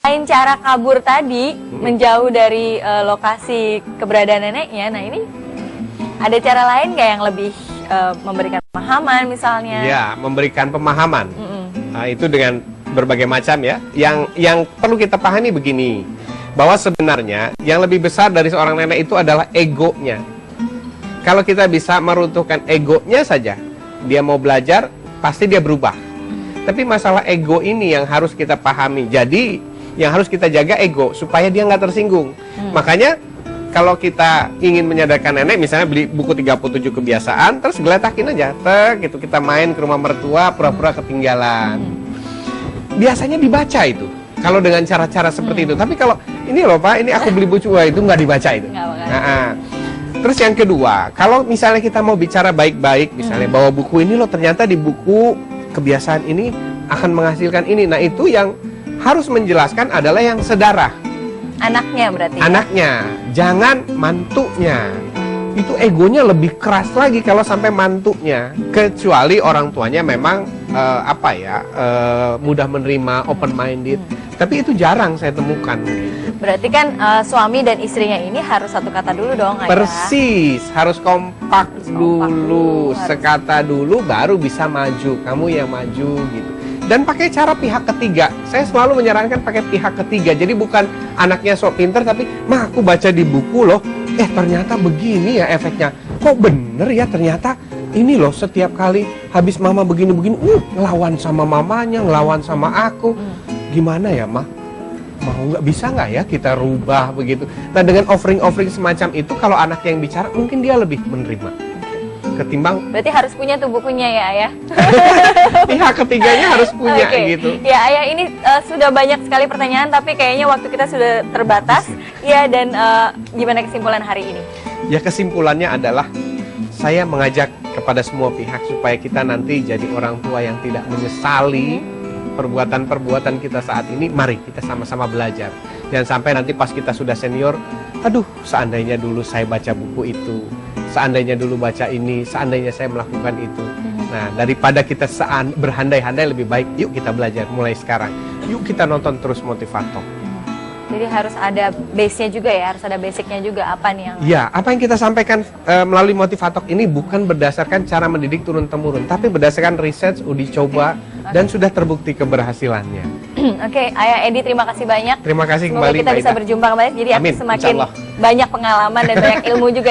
Selain cara kabur tadi, menjauh dari lokasi keberadaan neneknya, nah ini ada cara lain nggak yang lebih memberikan pemahaman misalnya? Ya, memberikan pemahaman. Nah, itu dengan berbagai macam ya. Yang perlu kita pahami begini, bahwa sebenarnya yang lebih besar dari seorang nenek itu adalah egonya. Kalau kita bisa meruntuhkan egonya saja, dia mau belajar, pasti dia berubah. Tapi masalah ego ini yang harus kita pahami. Jadi yang harus kita jaga ego supaya dia nggak tersinggung. Makanya kalau kita ingin menyadarkan nenek, misalnya beli buku 37 kebiasaan, terus geletakin aja, gitu kita main ke rumah mertua, pura-pura ketinggalan. Biasanya dibaca itu. Kalau dengan cara-cara seperti itu. Tapi kalau ini loh Pak, ini aku beli buku, wah itu nggak dibaca itu. Terus yang kedua, kalau misalnya kita mau bicara baik-baik, misalnya bahwa buku ini loh ternyata di buku kebiasaan ini akan menghasilkan ini. Nah itu yang harus menjelaskan adalah yang sedarah. Anaknya berarti. Anaknya, jangan mantunya. Itu egonya lebih keras lagi kalau sampai mantunya. Kecuali orang tuanya memang mudah menerima, open minded. Tapi itu jarang saya temukan. Berarti kan suami dan istrinya ini harus satu kata dulu dong, Ayah. Persis, harus kompak dulu, sekata dulu baru bisa maju. Kamu yang maju gitu. Dan pakai cara pihak ketiga. Saya selalu menyarankan pakai pihak ketiga. Jadi bukan anaknya sok pinter, tapi mah aku baca di buku loh. Ternyata begini ya efeknya. Kok bener ya ternyata ini loh setiap kali habis mama begini-begini, ngelawan sama mamanya, ngelawan sama aku. Gimana ya mah? Mau nggak, bisa nggak ya kita rubah begitu? Nah dengan offering-offering semacam itu, kalau anak yang bicara mungkin dia lebih menerima. Ketimbang berarti harus punya tuh bukunya ya Ayah. pihak ketiganya harus punya gitu. Ya Ayah, ini sudah banyak sekali pertanyaan tapi kayaknya waktu kita sudah terbatas. Ya, dan gimana kesimpulan hari ini? Ya kesimpulannya adalah saya mengajak kepada semua pihak supaya kita nanti jadi orang tua yang tidak menyesali perbuatan-perbuatan kita saat ini. Mari kita sama-sama belajar. Jangan sampai nanti pas kita sudah senior, aduh seandainya dulu saya baca buku itu, seandainya dulu baca ini, seandainya saya melakukan itu. Nah, daripada kita berhandai-handai, lebih baik yuk kita belajar mulai sekarang. Yuk kita nonton terus motivator. Jadi harus ada base-nya juga ya, harus ada basic-nya juga apa nih yang... Ya, apa yang kita sampaikan melalui motivator ini bukan berdasarkan cara mendidik turun-temurun, tapi berdasarkan riset, uji coba, dan sudah terbukti keberhasilannya. Oke, Ayah Edi, terima kasih banyak. Terima kasih Semoga kembali, kita bisa berjumpa kembali, jadi Amin, semakin insyaallah. banyak pengalaman dan banyak ilmu juga